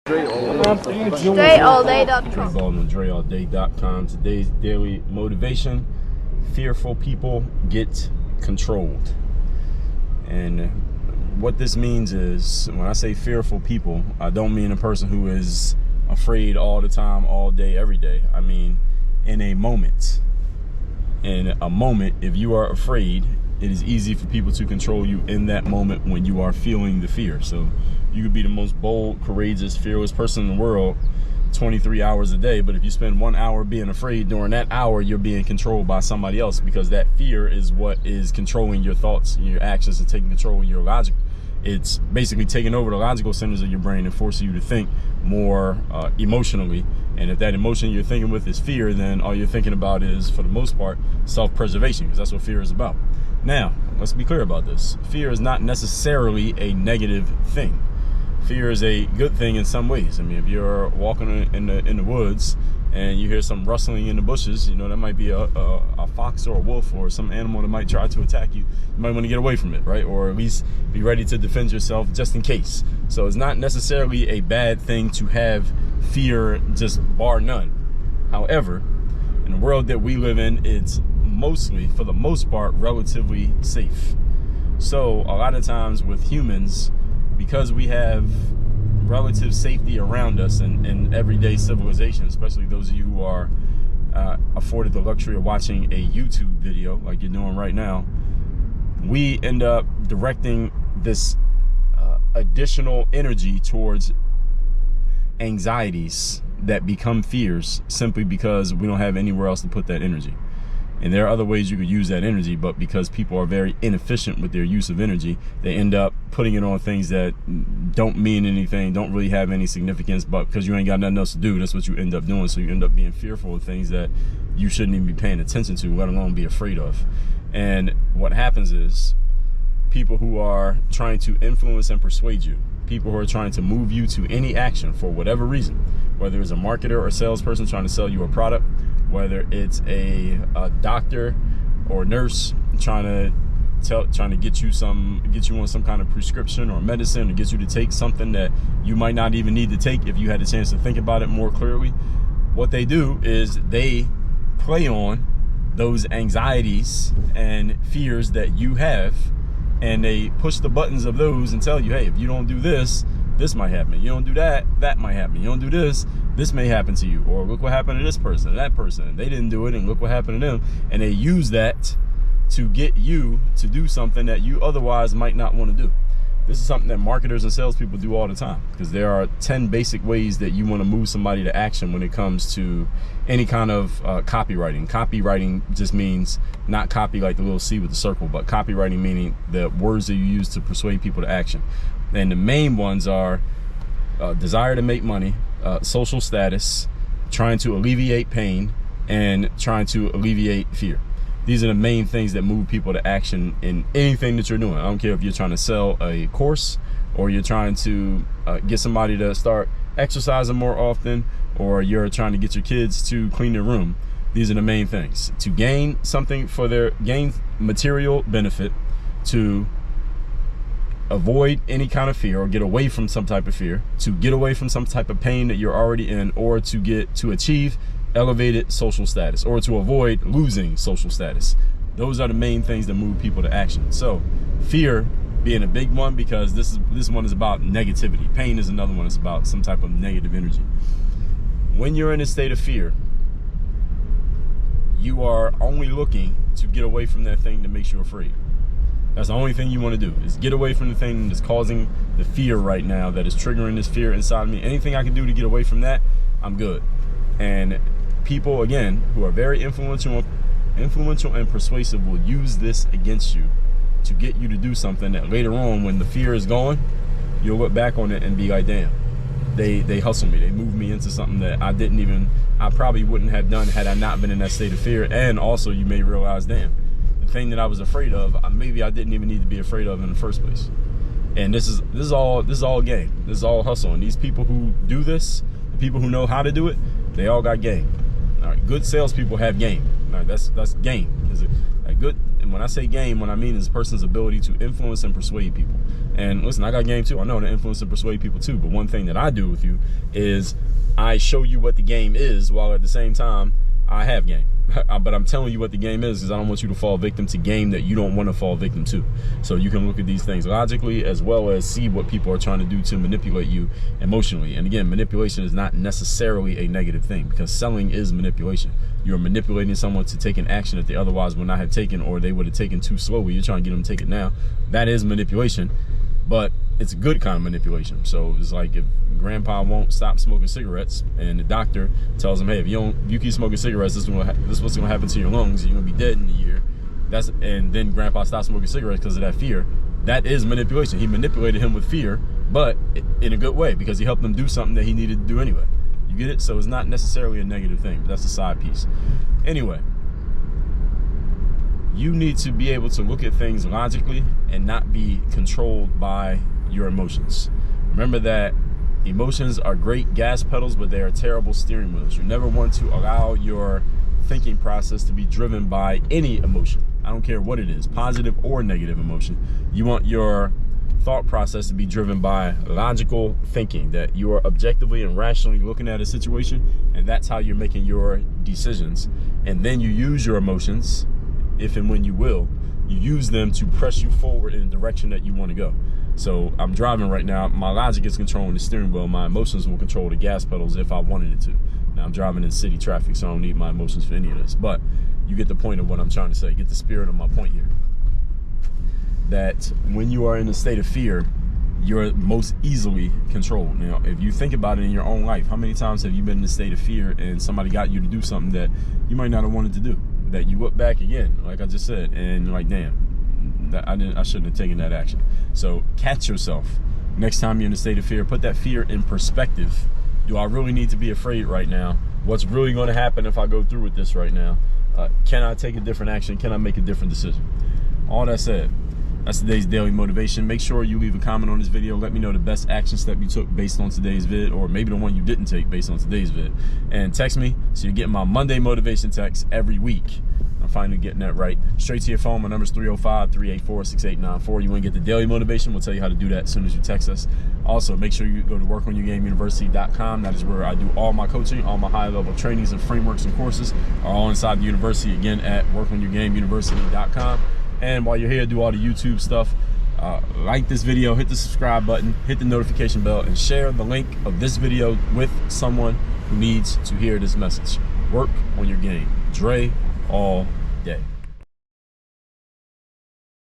DreAllDay.com. Dre Baldwin, DreAllDay.com. Today's daily motivation: fearful people get controlled. And what this means is, when I say fearful people, I don't mean a person who is afraid all the time, all day, every day. I mean, in a moment. In a moment, if you are afraid, it is easy for people to control you in that moment when you are feeling the fear. So you could be the most bold, courageous, fearless person in the world 23 hours a day, but if you spend 1 hour being afraid, during that hour you're being controlled by somebody else, because that fear is what is controlling your thoughts and your actions and taking control of your logic. It's basically taking over the logical centers of your brain and forcing you to think more emotionally. And if that emotion you're thinking with is fear, then all you're thinking about is, for the most part, self-preservation, because that's what fear is about. Now, let's be clear about this. Fear is not necessarily a negative thing. Fear is a good thing in some ways. I mean, if you're walking in the woods and you hear some rustling in the bushes, you know, that might be a fox or a wolf or some animal that might try to attack you. You might want to get away from it, right? Or at least be ready to defend yourself just in case. So it's not necessarily a bad thing to have fear, just bar none. However, in the world that we live in, it's mostly, for the most part, relatively safe. So a lot of times with humans, because we have relative safety around us in everyday civilization, especially those of you who are afforded the luxury of watching a YouTube video like you're doing right now, we end up directing this additional energy towards anxieties that become fears simply because we don't have anywhere else to put that energy. And there are other ways you could use that energy, but because people are very inefficient with their use of energy, they end up putting it on things that don't mean anything, don't really have any significance, but because you ain't got nothing else to do, that's what you end up doing. So you end up being fearful of things that you shouldn't even be paying attention to, let alone be afraid of. And what happens is, people who are trying to influence and persuade you, people who are trying to move you to any action for whatever reason, whether it's a marketer or a salesperson trying to sell you a product, whether it's a doctor or nurse trying to get you on some kind of prescription or medicine, or get you to take something that you might not even need to take if you had a chance to think about it more clearly. What they do is they play on those anxieties and fears that you have, and they push the buttons of those and tell you, hey, if you don't do this, this might happen. You don't do that, that might happen. You don't do this, this may happen to you. Or look what happened to this person, that person. They didn't do it, and look what happened to them. And they use that to get you to do something that you otherwise might not want to do. This is something that marketers and salespeople do all the time, because there are 10 basic ways that you want to move somebody to action when it comes to any kind of copywriting. Copywriting just means not copy like the little C with the circle, but copywriting meaning the words that you use to persuade people to action. And the main ones are desire to make money, social status, trying to alleviate pain, and trying to alleviate fear. These are the main things that move people to action in anything that you're doing. I don't care if you're trying to sell a course, or you're trying to get somebody to start exercising more often, or you're trying to get your kids to clean their room. These are the main things. To gain something gain material benefit, to avoid any kind of fear or get away from some type of fear, to get away from some type of pain that you're already in, or to achieve elevated social status, or to avoid losing social status. Those are the main things that move people to action. So fear being a big one, because this one is about negativity. Pain is another one. It's about some type of negative energy. When you're in a state of fear, you are only looking to get away from that thing that makes you afraid. That's the only thing you want to do, is get away from the thing that's causing the fear right now, that is triggering this fear inside of me. Anything I can do to get away from that, I'm good. And people, again, who are very influential and persuasive, will use this against you to get you to do something that later on, when the fear is gone, you'll look back on it and be like, damn, they hustled me. They moved me into something that I probably wouldn't have done had I not been in that state of fear. And also, you may realize, damn, the thing that I was afraid of, maybe I didn't even need to be afraid of in the first place. And this is all game. This is all hustle. And these people who do this, the people who know how to do it, they all got game. All right, good salespeople have game. All right, that's game. A good And when I say game, what I mean is a person's ability to influence and persuade people. And listen, I got game too. I know how to influence and persuade people too. But one thing that I do with you is I show you what the game is, while at the same time I have game. But I'm telling you what the game is because I don't want you to fall victim to game that you don't want to fall victim to. So you can look at these things logically as well as see what people are trying to do to manipulate you emotionally. And again, manipulation is not necessarily a negative thing, because selling is manipulation. You're manipulating someone to take an action that they otherwise would not have taken, or they would have taken too slowly. You're trying to get them to take it now. That is manipulation, but it's a good kind of manipulation. So it's like if grandpa won't stop smoking cigarettes and the doctor tells him, hey, if you keep smoking cigarettes, this is what's going to happen to your lungs. You're going to be dead in a year. And then grandpa stopped smoking cigarettes because of that fear. That is manipulation. He manipulated him with fear, but in a good way, because he helped him do something that he needed to do anyway. You get it? So it's not necessarily a negative thing, but that's the side piece. Anyway, you need to be able to look at things logically and not be controlled by your emotions. Remember that emotions are great gas pedals, but they are terrible steering wheels. You never want to allow your thinking process to be driven by any emotion. I don't care what it is, positive or negative emotion. You want your thought process to be driven by logical thinking, that you are objectively and rationally looking at a situation, and that's how you're making your decisions. And then you use your emotions, if and when you will, you use them to press you forward in the direction that you want to go. So I'm driving right now. My logic is controlling the steering wheel. My emotions will control the gas pedals if I wanted it to. Now I'm driving in city traffic, so I don't need my emotions for any of this. But you get the point of what I'm trying to say. Get the spirit of my point here. That when you are in a state of fear, you're most easily controlled. Now, if you think about it in your own life, how many times have you been in a state of fear and somebody got you to do something that you might not have wanted to do? That you look back again, like I just said, and you're like, damn, I shouldn't have taken that action. So catch yourself. Next time you're in a state of fear, put that fear in perspective. Do I really need to be afraid right now? What's really going to happen if I go through with this right now? Can I take a different action? Can I make a different decision? All that said, that's today's daily motivation. Make sure you leave a comment on this video. Let me know the best action step you took based on today's vid, or maybe the one you didn't take based on today's vid. And text me, so you're getting my Monday motivation text every week. I'm finally getting that right. Straight to your phone. My number is 305-384-6894. You want to get the daily motivation? We'll tell you how to do that as soon as you text us. Also, make sure you go to workonyourgameuniversity.com. That is where I do all my coaching. All my high-level trainings and frameworks and courses are all inside the university. Again, at workonyourgameuniversity.com. And while you're here, do all the YouTube stuff. Like this video, hit the subscribe button, hit the notification bell, and share the link of this video with someone who needs to hear this message. Work on your game. Dre all day.